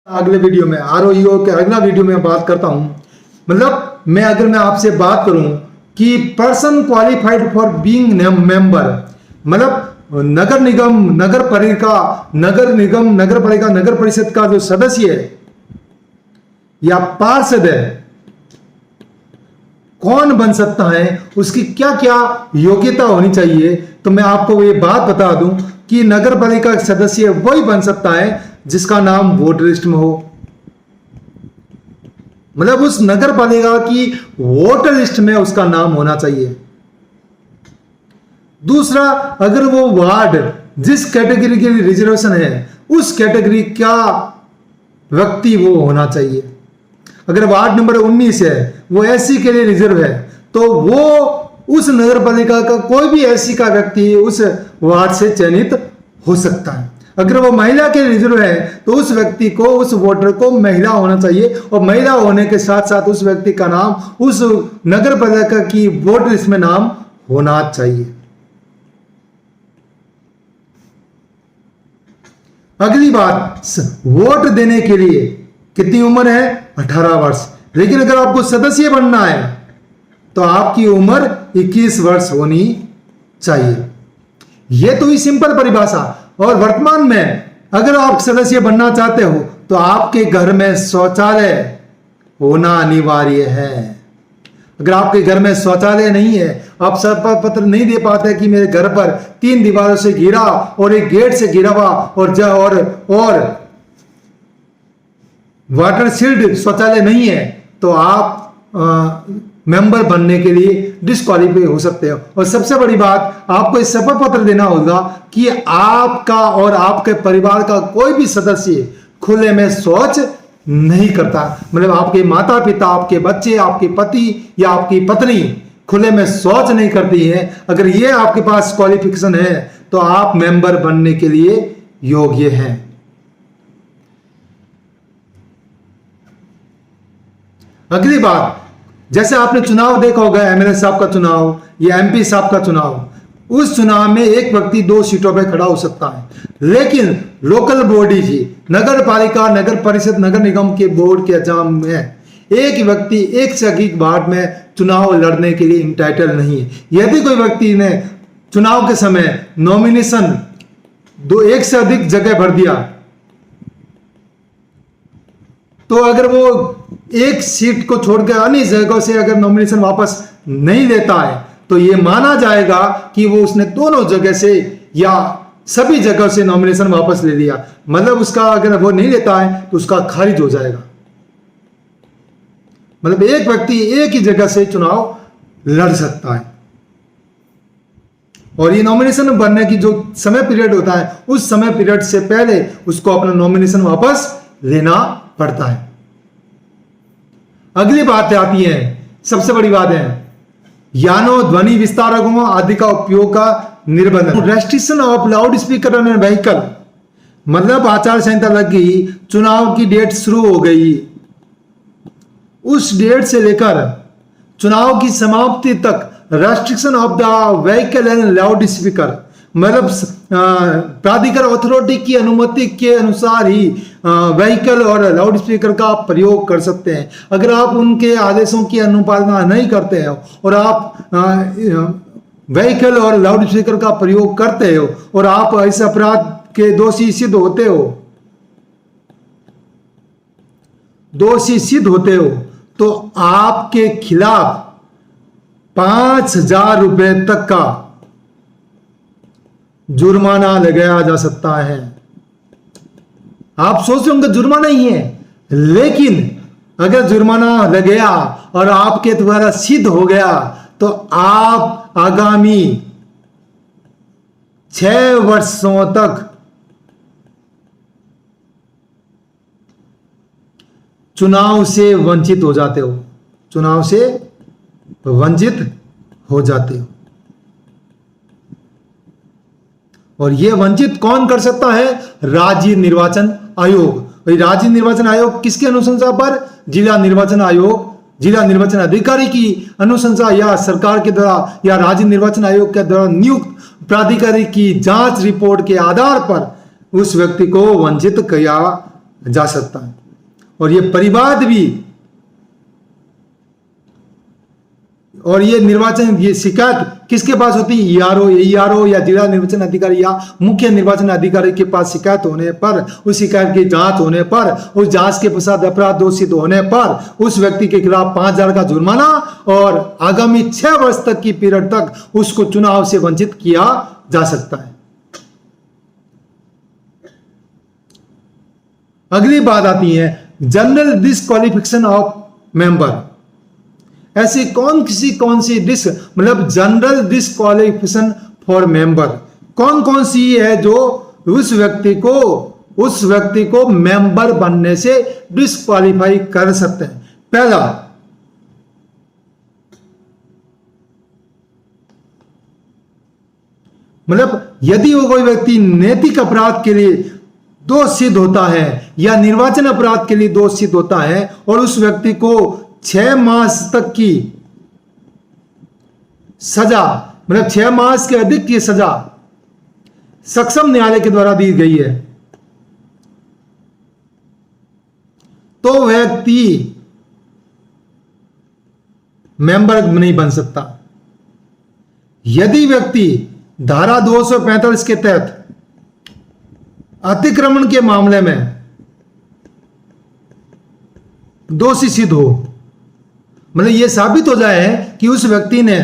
अगले वीडियो में आरओईओ के अगला वीडियो में बात करता हूं। मतलब अगर मैं आपसे बात करूं कि person qualified for being member, मतलब नगर निगम नगर पालिका नगर परिषद का जो सदस्य है या पार्षद है, कौन बन सकता है, उसकी क्या क्या योग्यता होनी चाहिए। तो मैं आपको ये बात बता दूं कि नगर पालिका सदस्य वही बन सकता है जिसका नाम वोटर लिस्ट में हो। मतलब उस नगर पालिका की वोटर लिस्ट में उसका नाम होना चाहिए। दूसरा, अगर वो वार्ड जिस कैटेगरी के लिए रिजर्वेशन है उस कैटेगरी का व्यक्ति वो होना चाहिए। अगर वार्ड नंबर 19 है, वो एससी के लिए रिजर्व है, तो वो उस नगर पालिका का कोई भी एससी का व्यक्ति उस वार्ड से चयनित हो सकता है। अगर वो महिला के रिजर्व है तो उस व्यक्ति को, उस वोटर को महिला होना चाहिए, और महिला होने के साथ साथ उस व्यक्ति का नाम उस नगर पालिका की वोटर लिस्ट में नाम होना चाहिए। अगली बात, वोट देने के लिए कितनी उम्र है? 18 वर्ष। लेकिन अगर आपको सदस्य बनना है तो आपकी उम्र 21 वर्ष होनी चाहिए। यह तो ही सिंपल परिभाषा। और वर्तमान में अगर आप सदस्य बनना चाहते हो तो आपके घर में शौचालय होना अनिवार्य है। अगर आपके घर में शौचालय नहीं है, आप शपथ पत्र नहीं दे पाते कि मेरे घर पर 3 दीवारों से घिरा और एक गेट से घिरा हुआ और वाटर सील्ड शौचालय नहीं है, तो आप मेंबर बनने के लिए डिस्क्वालीफाई हो सकते हो। और सबसे बड़ी बात, आपको इस शपथ पत्र देना होगा कि आपका और आपके परिवार का कोई भी सदस्य खुले में शौच नहीं करता। मतलब आपके माता पिता, आपके बच्चे, आपके पति या आपकी पत्नी खुले में शौच नहीं करती है। अगर ये आपके पास क्वालिफिकेशन है तो आप मेंबर बनने के लिए योग्य हैं। अगली बात, जैसे आपने चुनाव देखा होगा, एमएलए साहब का चुनाव या एमपी साहब का चुनाव, उस चुनाव में एक व्यक्ति 2 सीटों पर खड़ा हो सकता है। लेकिन लोकल बॉडी जी, नगर पालिका, नगर परिषद, नगर निगम के बोर्ड के एग्जाम में एक व्यक्ति एक से अधिक वार्ड में चुनाव लड़ने के लिए इंटाइटल नहीं है। यदि कोई व्यक्ति ने चुनाव के समय नॉमिनेशन एक से अधिक जगह भर दिया, तो अगर वो एक सीट को छोड़कर अन्य जगहों से अगर नॉमिनेशन वापस नहीं लेता है तो यह माना जाएगा कि वो उसने दोनों जगह से या सभी जगह से नॉमिनेशन वापस ले लिया। मतलब उसका अगर वो नहीं लेता है तो उसका खारिज हो जाएगा। मतलब एक व्यक्ति एक ही जगह से चुनाव लड़ सकता है, और ये नॉमिनेशन भरने की जो समय पीरियड होता है उस समय पीरियड से पहले उसको अपना नॉमिनेशन वापस लेना पड़ता है। अगली बात आती है, सबसे बड़ी बात है यानो ध्वनि विस्तारकों आदि का उपयोग का निर्बंध, restriction of loud speaker and vehicle. मतलब आचार संहिता लग गई, चुनाव की डेट शुरू हो गई, उस डेट से लेकर चुनाव की समाप्ति तक restriction of the vehicle and loud speaker, मतलब प्राधिकार अथॉरिटी की अनुमति के अनुसार ही व्हीकल और लाउड स्पीकर का प्रयोग कर सकते हैं। अगर आप उनके आदेशों की अनुपालना नहीं करते हो और आप व्हीकल और लाउड स्पीकर का प्रयोग करते हो और आप इस अपराध के दोषी सिद्ध होते हो तो आपके खिलाफ 5,000 रुपए तक का जुर्माना लगाया जा सकता है। आप सोच रहे होंगे जुर्माना ही है, लेकिन अगर जुर्माना लगेगा और आपके द्वारा सिद्ध हो गया तो आप आगामी 6 वर्षों तक चुनाव से वंचित हो जाते हो, चुनाव से वंचित हो जाते हो। और यह वंचित कौन कर सकता है? राज्य निर्वाचन आयोग। राज्य निर्वाचन आयोग किसके अनुशंसा पर? जिला निर्वाचन आयोग, जिला निर्वाचन अधिकारी की अनुशंसा या सरकार के द्वारा या राज्य निर्वाचन आयोग के द्वारा नियुक्त प्राधिकारी की जांच रिपोर्ट के आधार पर उस व्यक्ति को वंचित किया जा सकता है। और ये परिवाद भी, और ये निर्वाचन, ये शिकायत किसके पास होती है? ईआरओ या जिला निर्वाचन अधिकारी या मुख्य निर्वाचन अधिकारी के पास शिकायत होने पर, उस शिकायत की जांच होने पर, उस जांच के पश्चात अपराध दोषित होने पर उस व्यक्ति के खिलाफ 5,000 का जुर्माना और आगामी 6 वर्ष तक की पीरियड तक उसको चुनाव से वंचित किया जा सकता है। अगली बात आती है जनरल डिस्क्वालिफिकेशन ऑफ मेंबर। ऐसी कौन सी मतलब जनरल डिस्क्वालिफिकेशन फॉर मेंबर कौन कौन सी है जो उस व्यक्ति को मेंबर बनने से डिस्क्वालीफाई कर सकते हैं? पहला, मतलब यदि वो कोई व्यक्ति नैतिक अपराध के लिए दोषित होता है या निर्वाचन अपराध के लिए दोषित होता है और उस व्यक्ति को 6 मास तक की सजा, मतलब 6 मास के अधिक की सजा सक्षम न्यायालय के द्वारा दी गई है, तो व्यक्ति मेंबर नहीं बन सकता। यदि व्यक्ति धारा 245 के तहत अतिक्रमण के मामले में दोषी सिद्ध हो, मतलब यह साबित हो जाए कि उस व्यक्ति ने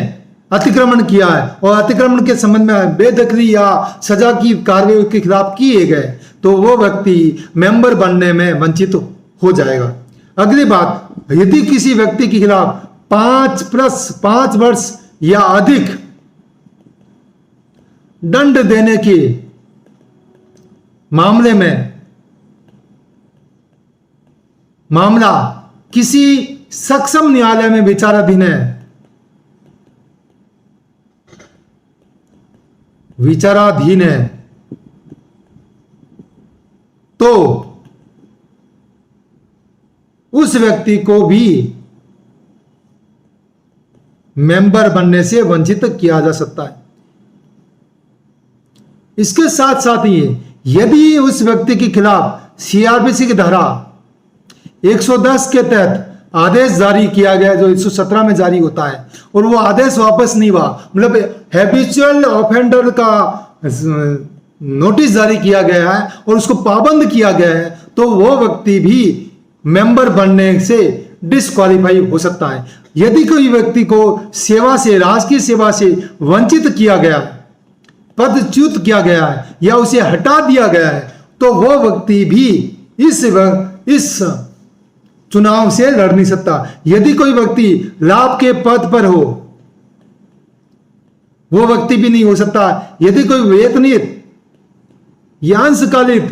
अतिक्रमण किया है और अतिक्रमण के संबंध में बेदखली या सजा की कार्रवाई के खिलाफ किए गए, तो वो व्यक्ति मेंबर बनने में वंचित हो जाएगा। अगली बात, यदि किसी व्यक्ति के खिलाफ 5+5 वर्ष या अधिक दंड देने के मामले में मामला किसी सक्षम न्यायालय में विचाराधीन है, तो उस व्यक्ति को भी मेंबर बनने से वंचित किया जा सकता है। इसके साथ साथ ही यदि उस व्यक्ति के खिलाफ सीआरपीसी की धारा 110 के तहत आदेश जारी किया गया, जो 117 में जारी होता है, और वो आदेश वापस नहीं हुआ, मतलब हैबिचुअल ऑफेंडर का नोटिस जारी किया गया है और उसको पाबंद किया गया है, तो वो व्यक्ति भी मेंबर बनने से डिस्क्वालीफाई हो सकता है। यदि कोई व्यक्ति को सेवा से, राजकीय सेवा से वंचित किया गया, पदच्युत किया गया है या उसे हटा दिया गया है, तो वो व्यक्ति भी इस चुनाव से लड़ नहीं सकता। यदि कोई व्यक्ति लाभ के पद पर हो, वो व्यक्ति भी नहीं हो सकता। यदि कोई वेतनित या अंशकालिक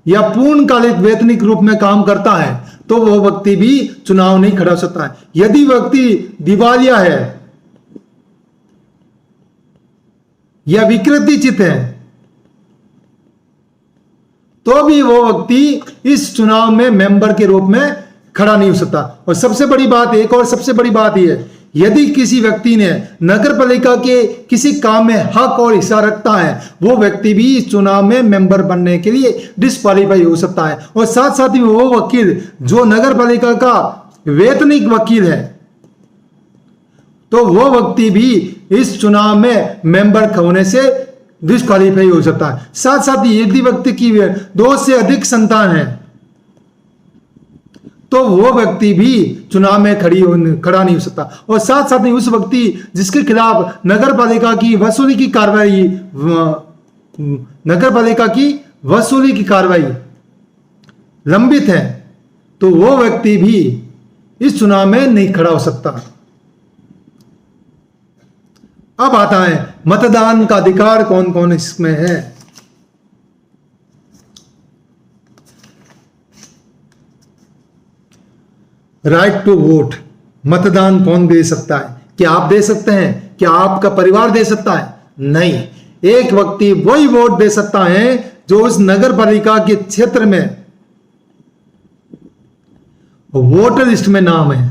या पूर्णकालिक वेतनिक रूप में काम करता है, तो वो व्यक्ति भी चुनाव नहीं खड़ा हो सकता है। यदि व्यक्ति दिवालिया है या विकृतिचित है, तो भी वो व्यक्ति इस चुनाव में मेंबर के रूप में खड़ा नहीं हो सकता। और सबसे बड़ी बात, एक और सबसे बड़ी बात यह है, यदि किसी व्यक्ति ने नगर पालिका के किसी काम में हक और हिस्सा रखता है, वो व्यक्ति भी इस चुनाव में मेंबर बनने के लिए डिस्क्वालीफाई हो सकता है। और साथ साथ ही वो वकील जो नगर पालिका का वेतनिक वकील है, तो वो व्यक्ति भी इस चुनाव में मेंबर होने से डिस्क्वालीफाई हो सकता है। साथ साथ ही यदि व्यक्ति की 2 से अधिक संतान है, तो वो व्यक्ति भी चुनाव में खड़ा नहीं हो सकता। और साथ साथ ही उस व्यक्ति जिसके खिलाफ नगर पालिका की वसूली की कार्रवाई लंबित है, तो वो व्यक्ति भी इस चुनाव में नहीं खड़ा हो सकता। अब आता है मतदान का अधिकार कौन कौन इसमें है। राइट टू वोट, मतदान कौन दे सकता है? क्या आप दे सकते हैं? क्या आपका परिवार दे सकता है? नहीं, एक व्यक्ति वही वोट दे सकता है जो उस नगर पालिका के क्षेत्र में वोटर लिस्ट में नाम है,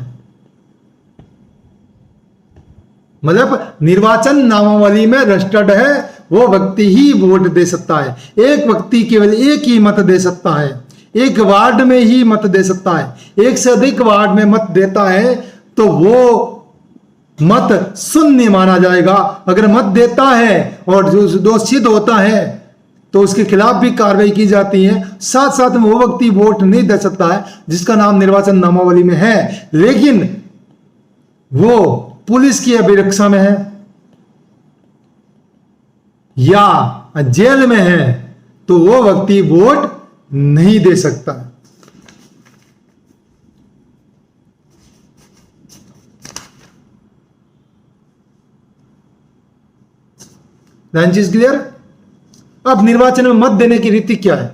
मतलब निर्वाचन नामावली में रजिस्टर्ड है, वो व्यक्ति ही वोट दे सकता है। एक व्यक्ति केवल एक ही मत दे सकता है। एक वार्ड में ही मत दे सकता है। एक से अधिक वार्ड में मत देता है तो वो मत शून्य माना जाएगा। अगर मत देता है और जो दोषित होता है तो उसके खिलाफ भी कार्रवाई की जाती है। साथ साथ में वो व्यक्ति वोट नहीं दे सकता है जिसका नाम निर्वाचन नामावली में है, लेकिन वो पुलिस की अभिरक्षा में है या जेल में है तो वो व्यक्ति वोट नहीं दे सकता। लाइन चीज क्लियर। अब निर्वाचन में मत देने की रीति क्या है?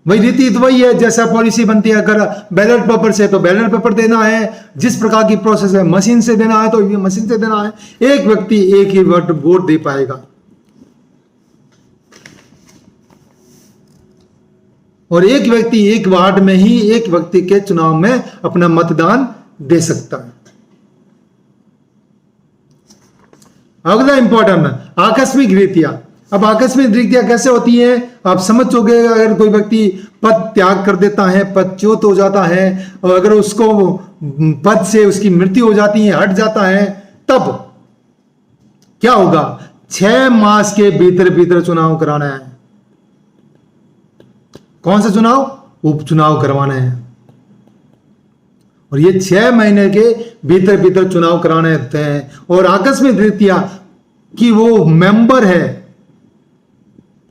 वही रीति तो वही है जैसा पॉलिसी बनती है। अगर बैलेट पेपर से तो बैलेट पेपर देना है, जिस प्रकार की प्रोसेस है मशीन से देना है तो ये मशीन से देना है। एक व्यक्ति एक ही वोट दे पाएगा और एक व्यक्ति एक वार्ड में ही एक व्यक्ति के चुनाव में अपना मतदान दे सकता है। अगला इंपॉर्टेंट आकस्मिक रीतियां। अब आकस्मिक रीतियां कैसे होती हैं आप समझ चुके। अगर कोई व्यक्ति पद त्याग कर देता है, पदच्युत हो जाता है और अगर उसको पद से उसकी मृत्यु हो जाती है, हट जाता है, तब क्या होगा? 6 मास के भीतर भीतर चुनाव कराना है। कौन सा चुनाव? उपचुनाव करवाना है और ये 6 महीने के भीतर भीतर चुनाव कराने होते हैं। और आकस्मिक रीतियां कि वो मेंबर है,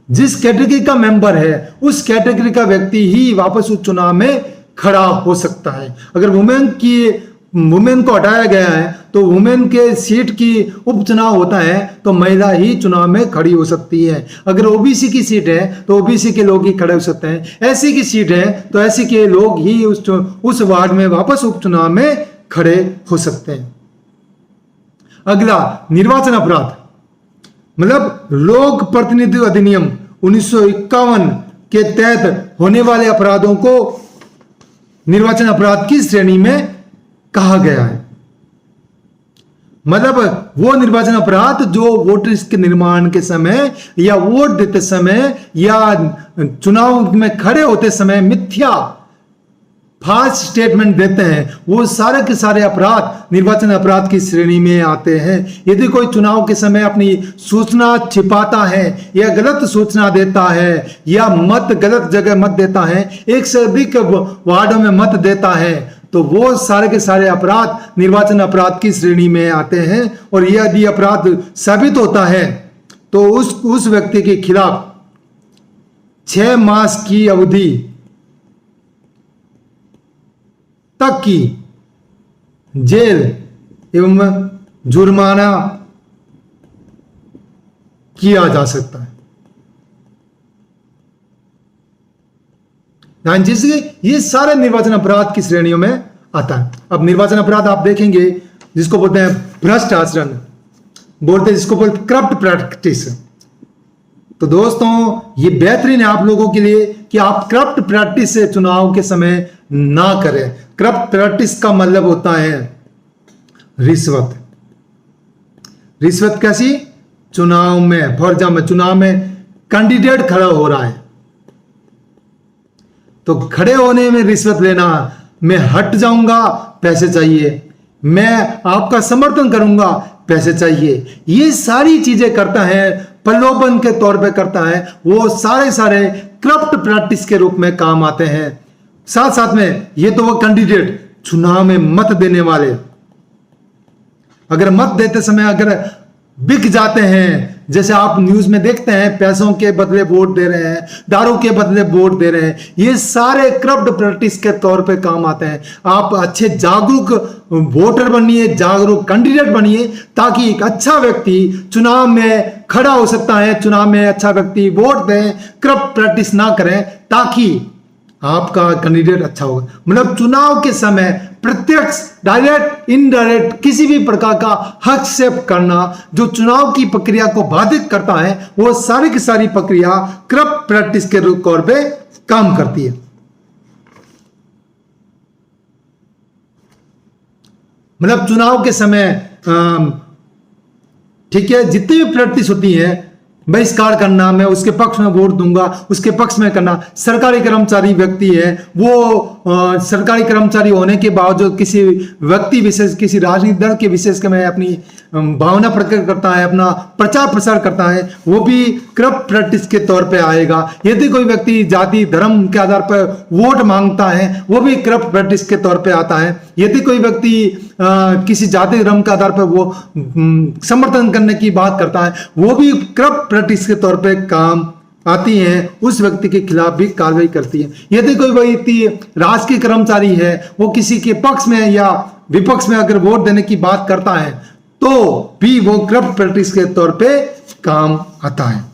जिस कैटेगरी का मेंबर है उस कैटेगरी का व्यक्ति ही वापस उस चुनाव में खड़ा हो सकता है। अगर वुमेन को हटाया गया है तो वुमेन के सीट की उपचुनाव होता है तो महिला ही चुनाव में खड़ी हो सकती है। अगर ओबीसी की सीट है तो ओबीसी के लोग ही खड़े हो सकते हैं। एससी की सीट है तो एससी के लोग ही उस वार्ड में वापस उपचुनाव में खड़े हो सकते हैं। अगला निर्वाचन अपराध, मतलब लोक प्रतिनिधित्व अधिनियम 1951 के तहत होने वाले अपराधों को निर्वाचन अपराध की श्रेणी में कहा गया है। मतलब वो निर्वाचन अपराध जो वोटर के निर्माण के समय या वोट देते समय या चुनाव में खड़े होते समय मिथ्या फाल्स स्टेटमेंट देते हैं, वो सारे के सारे अपराध निर्वाचन अपराध की श्रेणी में आते हैं। यदि कोई चुनाव के समय अपनी सूचना छिपाता है या गलत सूचना देता है या मत गलत जगह मत देता है, एक से अधिक वार्डों में मत देता है, तो वो सारे के सारे अपराध निर्वाचन अपराध की श्रेणी में आते हैं। और यदि अपराध साबित होता है तो उस व्यक्ति के खिलाफ 6 मास की अवधि तक की जेल एवं जुर्माना किया जा सकता है। ये सारे निर्वाचन अपराध की श्रेणियों में आता है। अब निर्वाचन अपराध आप देखेंगे जिसको बोलते हैं भ्रष्ट आचरण, बोलते हैं जिसको बोलते हैं करप्ट प्रैक्टिस। तो दोस्तों ये बेहतरीन है आप लोगों के लिए कि आप करप्ट प्रैक्टिस से चुनाव के समय ना करें। करप्ट प्रैक्टिस का मतलब होता है रिश्वत। रिश्वत कैसी? चुनाव में, फॉर एग्जाम्पल चुनाव में कैंडिडेट खड़ा हो रहा है तो खड़े होने में रिश्वत लेना, मैं हट जाऊंगा पैसे चाहिए, मैं आपका समर्थन करूंगा पैसे चाहिए, ये सारी चीजें करता है, प्रलोभन के तौर पे करता है, वो सारे करप्ट प्रैक्टिस के रूप में काम आते हैं। साथ साथ में ये तो वो कैंडिडेट चुनाव में मत देने वाले, अगर मत देते समय अगर बिक जाते हैं, जैसे आप न्यूज में देखते हैं पैसों के बदले वोट दे रहे हैं, दारू के बदले वोट दे रहे हैं, ये सारे करप्ट प्रैक्टिस के तौर पे काम आते हैं। आप अच्छे जागरूक वोटर बनिए, जागरूक कैंडिडेट बनिए, ताकि एक अच्छा व्यक्ति चुनाव में खड़ा हो सकता है, चुनाव में अच्छा व्यक्ति वोट दें, करप्ट प्रैक्टिस ना करें, ताकि आपका कैंडिडेट अच्छा होगा। मतलब चुनाव के समय प्रत्यक्ष, डायरेक्ट, इनडायरेक्ट किसी भी प्रकार का हस्तक्षेप करना जो चुनाव की प्रक्रिया को बाधित करता है, वो सारी की सारी प्रक्रिया करप्ट प्रैक्टिस के तौर पे काम करती है। मतलब चुनाव के समय ठीक है, जितनी भी प्रैक्टिस होती है बहिष्कार करना, मैं उसके पक्ष में वोट दूंगा, उसके पक्ष में करना। सरकारी कर्मचारी व्यक्ति है वो सरकारी कर्मचारी होने के बावजूद किसी व्यक्ति विशेष, किसी राजनीतिक दल के विशेष के में अपनी भावना प्रकट करता है, अपना प्रचार प्रसार करता है, वो भी करप्ट प्रैक्टिस के तौर पे आएगा। यदि कोई व्यक्ति जाति धर्म के आधार पर वोट मांगता है, वो भी करप्ट प्रैक्टिस के तौर पे आता है। यदि कोई व्यक्ति किसी जाति धर्म के आधार पर वो समर्थन करने की बात करता है, वो भी करप्ट प्रैक्टिस के तौर पे काम आती हैं, उस व्यक्ति के खिलाफ भी कार्रवाई करती है। यदि कोई व्यक्ति राजकीय कर्मचारी है, वो किसी के पक्ष में या विपक्ष में अगर वोट देने की बात करता है, तो भी वो करप्ट प्रैक्टिस के तौर पे काम आता है।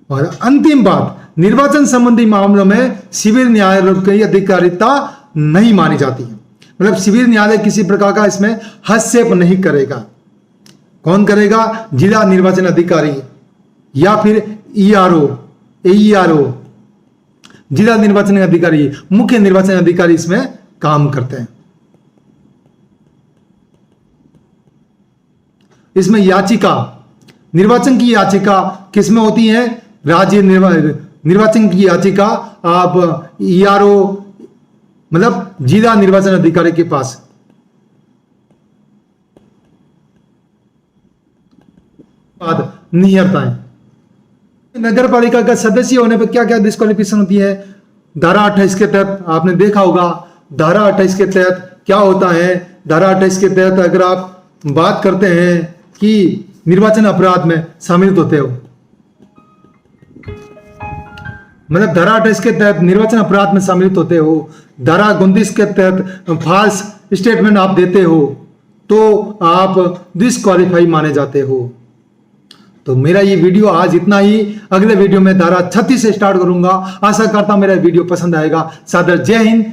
और अंतिम बात, निर्वाचन संबंधी मामलों में सिविल न्यायालय की अधिकारिता नहीं मानी जाती है। मतलब सिविल न्यायालय किसी प्रकार का इसमें हस्तक्षेप नहीं करेगा। कौन करेगा? जिला निर्वाचन अधिकारी या फिर ईआरओ, एईआरओ, जिला निर्वाचन अधिकारी, मुख्य निर्वाचन अधिकारी इसमें काम करते हैं। इसमें याचिका, निर्वाचन की याचिका किसमें होती है? राज्य निर्वाचन की याचिका आप ईआरओ मतलब जिला निर्वाचन अधिकारी के पास। नियरताएं, नगर पालिका का सदस्य होने पर क्या क्या डिस्क्वालिफिकेशन होती है? धारा 28 के तहत आपने देखा होगा, धारा 28 के तहत क्या होता है? धारा 28 के तहत अगर आप बात करते हैं कि निर्वाचन अपराध में शामिल होते हो, मतलब धारा 28 के तहत निर्वाचन अपराध में सम्मिलित होते हो, धारा 29 के तहत फॉल्स स्टेटमेंट आप देते हो, तो आप डिस्क्वालीफाई माने जाते हो। तो मेरा ये वीडियो आज इतना ही। अगले वीडियो में धारा 36 से स्टार्ट करूंगा। आशा करता हूं मेरा वीडियो पसंद आएगा। सादर जय हिंद।